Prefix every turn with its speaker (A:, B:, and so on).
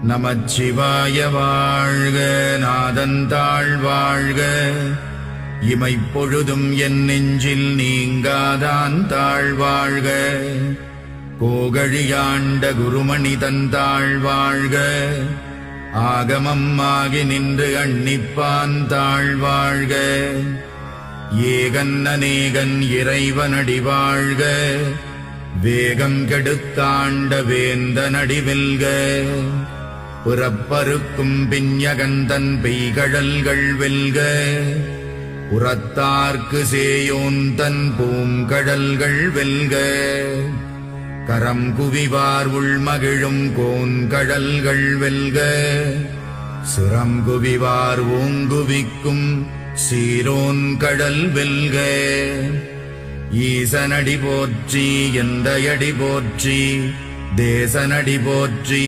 A: நமச்சிவாய வாழ்க. நாதந்தாள் வாழ்க. இமைப்பொழுதும் என் நெஞ்சில் நீங்காதான் தாழ்வாழ்க. கோகழியாண்ட குருமணி தந்தாள் வாழ்க. ஆகமம் ஆகி நின்று அன்னிப்பான் தாழ்வாழ்க. ஏகன் அநேகன் இறைவனடி வாழ்க. வேகம் கெடுத்தாண்ட வேந்தனடி வெல்க. புறப்பருக்கும் பிஞகந்தன் பெய்கழல்கள் வெல்க. உரத்தார்க்கு சேயோன் தன் பூங்கடல்கள் வெல்க. கரம் குவிவார் உள்மகிழும் கோன்கடல்கள் வெல்க. சிரம் குவிவார் ஓங்குவிக்கும் சீரோன் கடல் வெல்க. ஈசனடி போற்றி எந்தையடி போற்றி தேசனடி போற்றி